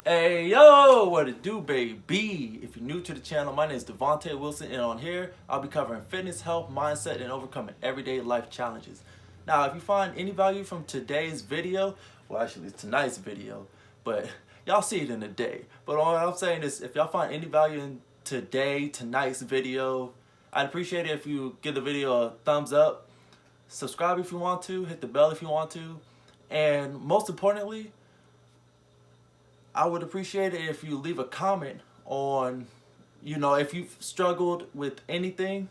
Hey yo, what it do, baby? If you're new to the channel, my name is Devonte Wilson, and on here I'll be covering fitness, health, mindset, and overcoming everyday life challenges. Now, if you find any value from today's video, well, actually it's tonight's video, but y'all see it in a day. But all I'm saying is, if y'all find any value in tonight's video, I'd appreciate it if you give the video a thumbs up, subscribe if you want to, hit the bell if you want to, and most importantly, I would appreciate it if you leave a comment on, if you've struggled with anything,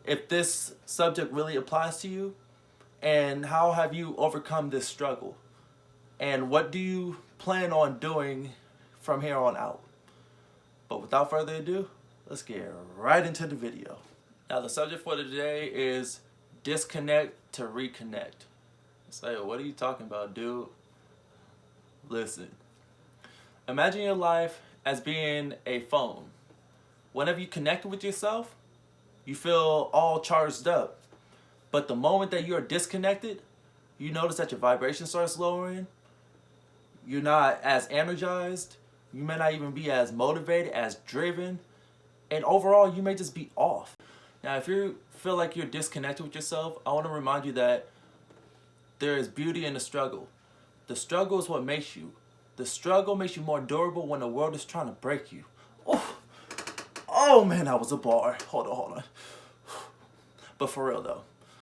if this subject really applies to you, and how have you overcome this struggle, and what do you plan on doing from here on out. But without further ado, let's get right into the video. Now, the subject for today is disconnect to reconnect. Say, what are you talking about, dude? Listen. Imagine your life as being a phone. Whenever you connect with yourself, you feel all charged up. But the moment that you're disconnected, you notice that your vibration starts lowering. You're not as energized. You may not even be as motivated, as driven. And overall, you may just be off. Now, if you feel like you're disconnected with yourself, I want to remind you that there is beauty in the struggle. The struggle is what makes you. The struggle makes you more durable when the world is trying to break you. Oh man, that was a bar. Hold on. But for real though,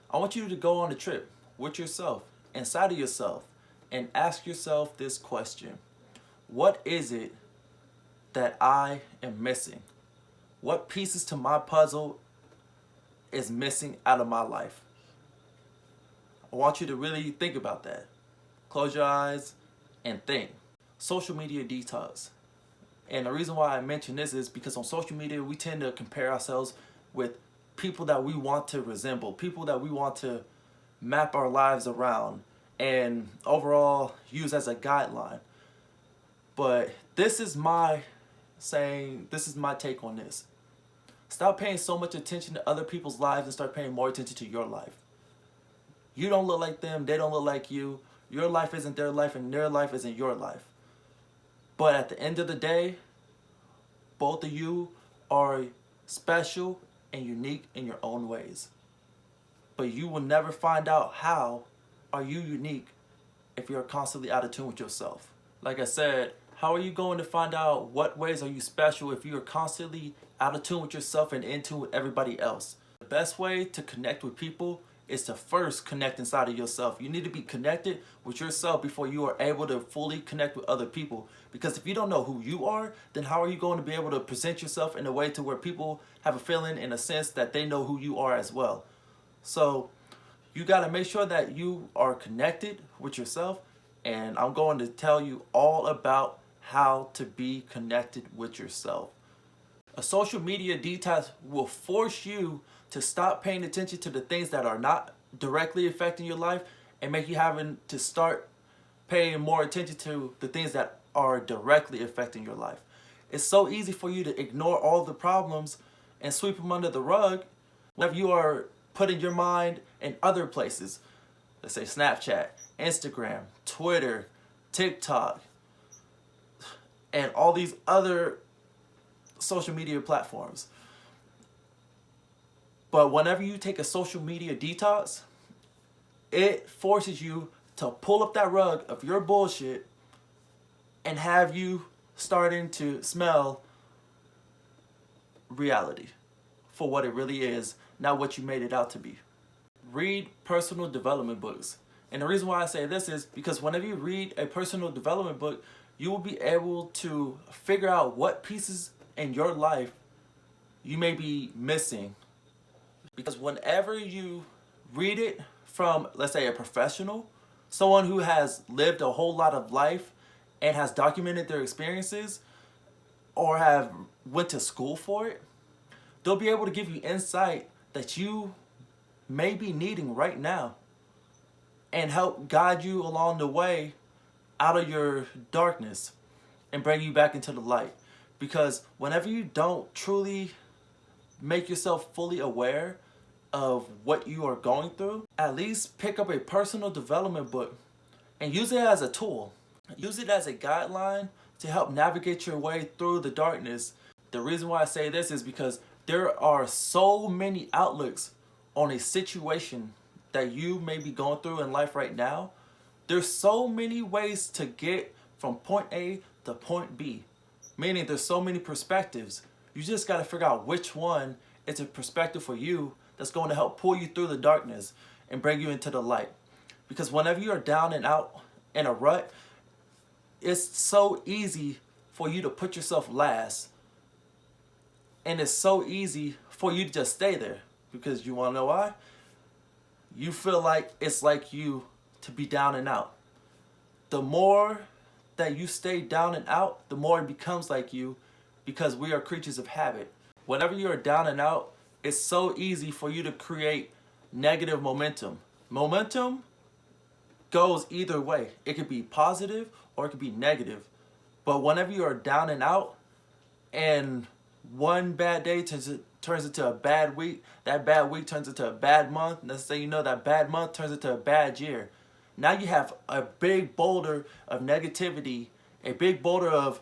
I want you to go on a trip with yourself, inside of yourself, and ask yourself this question. What is it that I am missing? What pieces to my puzzle is missing out of my life? I want you to really think about that. Close your eyes and think. Social media detox. And the reason why I mention this is because on social media we tend to compare ourselves with people that we want to resemble, people that we want to map our lives around and overall use as a guideline. But this is my take on this. Stop paying so much attention to other people's lives and start paying more attention to your life. You don't look like them, they don't look like you. Your life isn't their life and their life isn't your life. But at the end of the day, both of you are special and unique in your own ways. But you will never find out how are you unique if you're constantly out of tune with yourself. Like I said, how are you going to find out what ways are you special if you're constantly out of tune with yourself and in tune with everybody else? The best way to connect with people is to first connect inside of yourself. You need to be connected with yourself before you are able to fully connect with other people. Because if you don't know who you are, then how are you going to be able to present yourself in a way to where people have a feeling, in a sense, that they know who you are as well? So you got to make sure that you are connected with yourself. And I'm going to tell you all about how to be connected with yourself. A social media detox will force you to stop paying attention to the things that are not directly affecting your life and make you having to start paying more attention to the things that are directly affecting your life. It's so easy for you to ignore all the problems and sweep them under the rug whenever you are putting your mind in other places. Let's say Snapchat, Instagram, Twitter, TikTok, and all these other social media platforms. But whenever you take a social media detox, it forces you to pull up that rug of your bullshit and have you starting to smell reality for what it really is, not what you made it out to be. Read personal development books. And the reason why I say this is because whenever you read a personal development book, you will be able to figure out what pieces in your life you may be missing. Because whenever you read it from, let's say, a professional, someone who has lived a whole lot of life and has documented their experiences or have went to school for it, they'll be able to give you insight that you may be needing right now and help guide you along the way out of your darkness and bring you back into the light. Because whenever you don't truly make yourself fully aware of what you are going through, at least pick up a personal development book and use it as a tool. Use it as a guideline to help navigate your way through the darkness. The reason why I say this is because there are so many outlooks on a situation that you may be going through in life right now. There's so many ways to get from point A to point B, meaning there's so many perspectives. You just got to figure out which one is a perspective for you that's going to help pull you through the darkness and bring you into the light. Because whenever you're down and out in a rut, it's so easy for you to put yourself last. And it's so easy for you to just stay there. Because you want to know why? You feel like it's like you to be down and out. The more that you stay down and out, the more it becomes like you, because we are creatures of habit. Whenever you're down and out, it's so easy for you to create negative momentum. Momentum goes either way. It could be positive or it could be negative. But whenever you are down and out and one bad day turns into a bad week, that bad week turns into a bad month, let's say you know that bad month turns into a bad year. Now you have a big boulder of negativity, a big boulder of,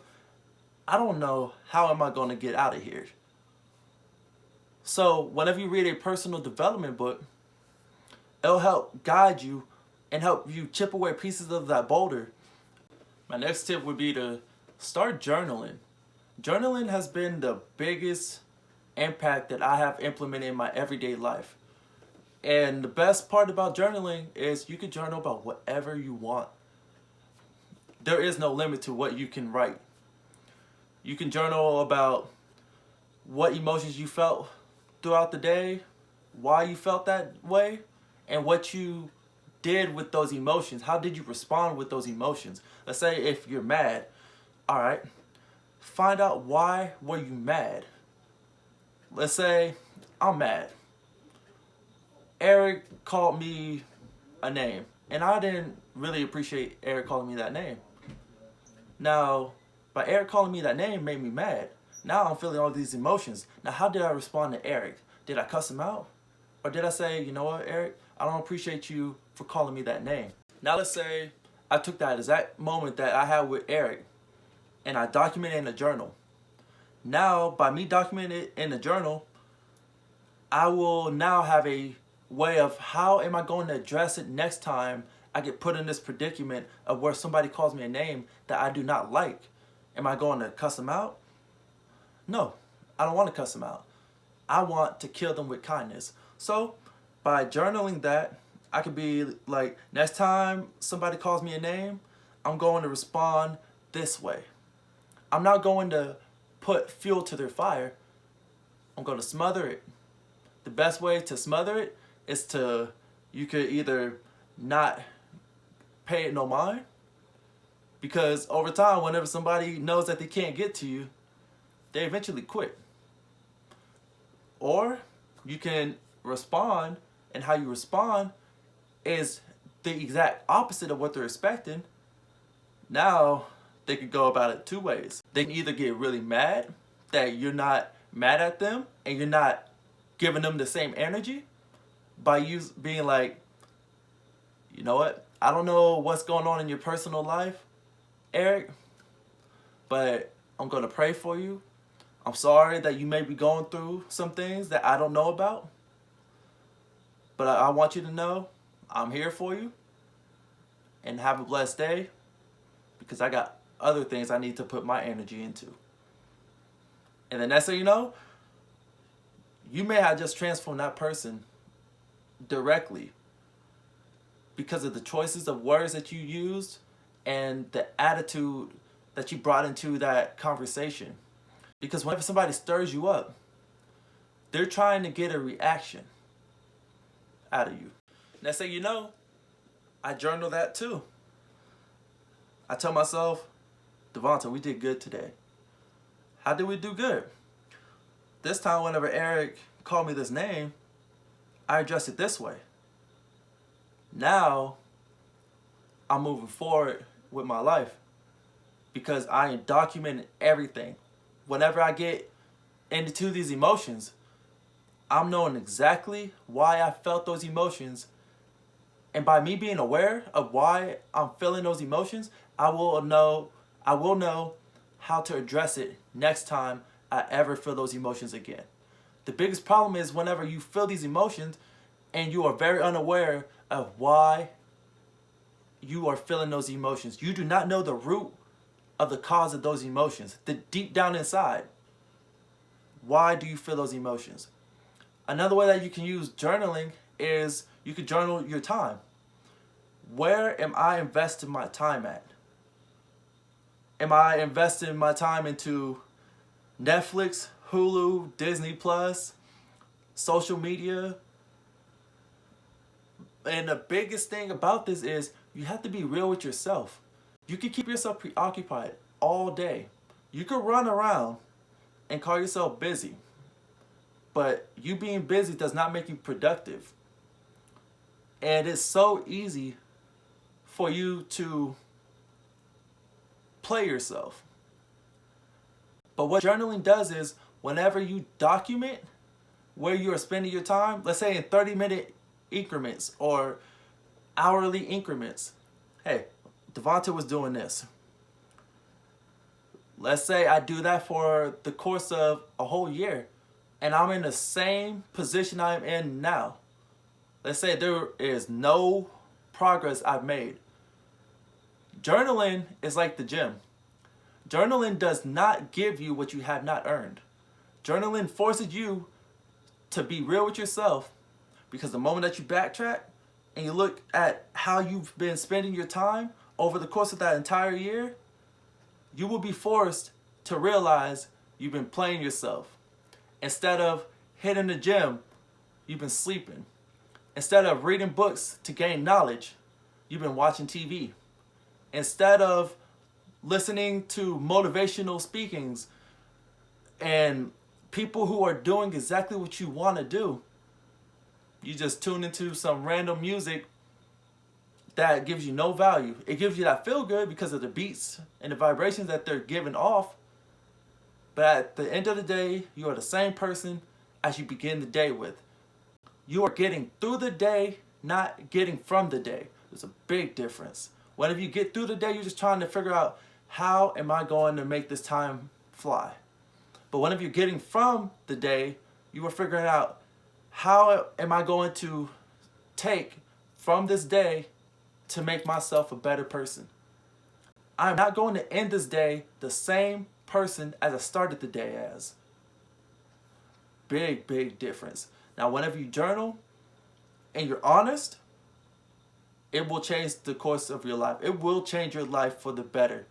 I don't know, how am I going to get out of here? So whenever you read a personal development book, it'll help guide you and help you chip away pieces of that boulder. My next tip would be to start journaling. Journaling has been the biggest impact that I have implemented in my everyday life. And the best part about journaling is you can journal about whatever you want. There is no limit to what you can write. You can journal about what emotions you felt throughout the day, why you felt that way, and what you did with those emotions. How did you respond with those emotions? Let's say if you're mad, all right, find out why were you mad. Let's say I'm mad. Eric called me a name, and I didn't really appreciate Eric calling me that name. Now, by Eric calling me that name made me mad. Now I'm feeling all these emotions. Now, how did I respond to Eric? Did I cuss him out? Or did I say, you know what, Eric, I don't appreciate you for calling me that name. Now let's say I took that exact moment that I had with Eric and I documented it in a journal. Now, by me documenting it in a journal, I will now have a way of how am I going to address it next time I get put in this predicament of where somebody calls me a name that I do not like. Am I going to cuss them out? No, I don't want to cuss them out. I want to kill them with kindness. So by journaling that, I could be like, next time somebody calls me a name, I'm going to respond this way. I'm not going to put fuel to their fire. I'm going to smother it. The best way to smother it is to, you could either not pay it no mind, because over time, whenever somebody knows that they can't get to you, they eventually quit. Or you can respond, and how you respond is the exact opposite of what they're expecting. Now, they could go about it two ways. They can either get really mad that you're not mad at them and you're not giving them the same energy by you being like, you know what, I don't know what's going on in your personal life, Eric, but I'm going to pray for you. I'm sorry that you may be going through some things that I don't know about, but I want you to know I'm here for you, and have a blessed day, because I got other things I need to put my energy into. And then next thing you know, you may have just transformed that person directly because of the choices of words that you used and the attitude that you brought into that conversation. Because whenever somebody stirs you up, they're trying to get a reaction out of you. Next thing you know, I journal that too. I tell myself, Devonte, we did good today. How did we do good? This time, whenever Eric called me this name, I addressed it this way. Now, I'm moving forward with my life because I am documenting everything. Whenever I get into these emotions, I'm knowing exactly why I felt those emotions. And by me being aware of why I'm feeling those emotions, I will know how to address it next time I ever feel those emotions again. The biggest problem is whenever you feel these emotions and you are very unaware of why you are feeling those emotions. You do not know the root of the cause of those emotions, the deep down inside. Why do you feel those emotions? Another way that you can use journaling is you could journal your time. Where am I investing my time at? Am I investing my time into Netflix, Hulu, Disney Plus, social media? And the biggest thing about this is you have to be real with yourself. You can keep yourself preoccupied all day. You can run around and call yourself busy. But you being busy does not make you productive. And it's so easy for you to play yourself. But what journaling does is whenever you document where you are spending your time, let's say in 30-minute increments or hourly increments. Hey, Devonte was doing this. Let's say I do that for the course of a whole year and I'm in the same position I'm in now. Let's say there is no progress I've made. Journaling is like the gym. Journaling does not give you what you have not earned. Journaling forces you to be real with yourself, because the moment that you backtrack and you look at how you've been spending your time over the course of that entire year, you will be forced to realize you've been playing yourself. Instead of hitting the gym, you've been sleeping. Instead of reading books to gain knowledge, you've been watching TV. Instead of listening to motivational speakings and people who are doing exactly what you want to do, you just tune into some random music that gives you no value. It gives you that feel good because of the beats and the vibrations that they're giving off. But at the end of the day, you are the same person as you begin the day with. You are getting through the day, not getting from the day. There's a big difference. Whenever you get through the day, you're just trying to figure out, how am I going to make this time fly? But whenever you're getting from the day, you are figuring out, how am I going to take from this day to make myself a better person? I'm not going to end this day the same person as I started the day as. Big, big difference. Now, whenever you journal and you're honest, it will change the course of your life. It will change your life for the better.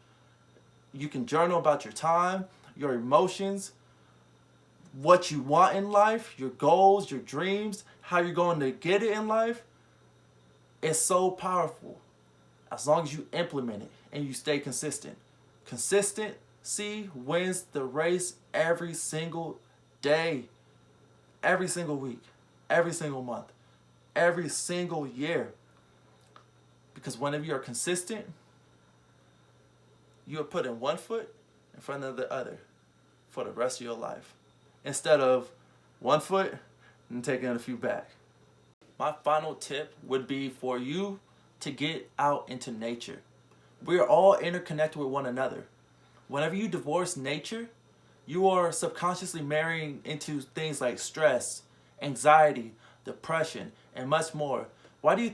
You can journal about your time, your emotions, what you want in life, your goals, your dreams, how you're going to get it in life. It's so powerful as long as you implement it and you stay consistent. Consistency wins the race every single day, every single week, every single month, every single year. Because whenever you are consistent, you are putting one foot in front of the other for the rest of your life, instead of one foot and taking a few back. My final tip would be for you to get out into nature. We are all interconnected with one another. Whenever you divorce nature, you are subconsciously marrying into things like stress, anxiety, depression, and much more. Why do you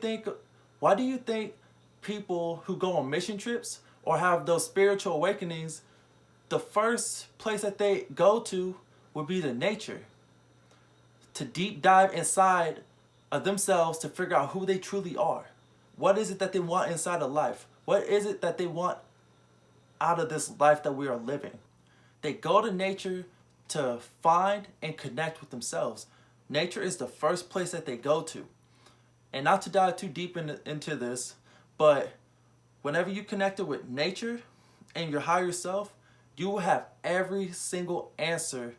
think people who go on mission trips or have those spiritual awakenings, the first place that they go to would be the nature, to deep dive inside of themselves to figure out who they truly are? What is it that they want inside of life? What is it that they want out of this life that we are living? They go to nature to find and connect with themselves. Nature is the first place that they go to. And not to dive too deep into this, but whenever you connect with nature and your higher self, you will have every single answer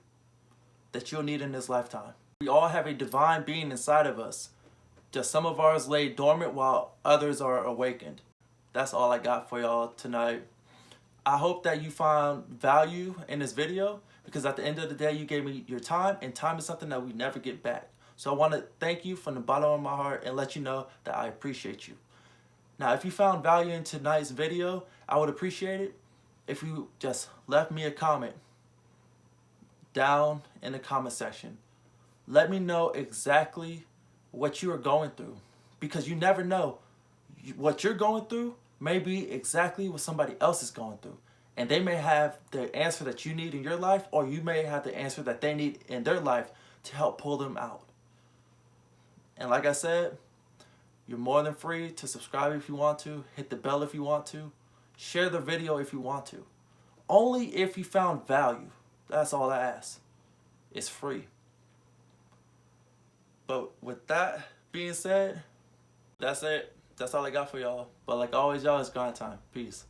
that you'll need in this lifetime. We all have a divine being inside of us. Just some of ours lay dormant while others are awakened. That's all I got for y'all tonight. I hope that you found value in this video, because at the end of the day, you gave me your time, and time is something that we never get back. So I want to thank you from the bottom of my heart and let you know that I appreciate you. Now, if you found value in tonight's video, I would appreciate it if you just left me a comment down in the comment section. Let me know exactly what you are going through, because you never know. What you're going through may be exactly what somebody else is going through. And they may have the answer that you need in your life, or you may have the answer that they need in their life to help pull them out. And like I said, you're more than free to subscribe if you want to, hit the bell if you want to, share the video if you want to. Only if you found value. That's all I ask. It's free. But with that being said, that's it. That's all I got for y'all. But like always, y'all, it's grind time. Peace.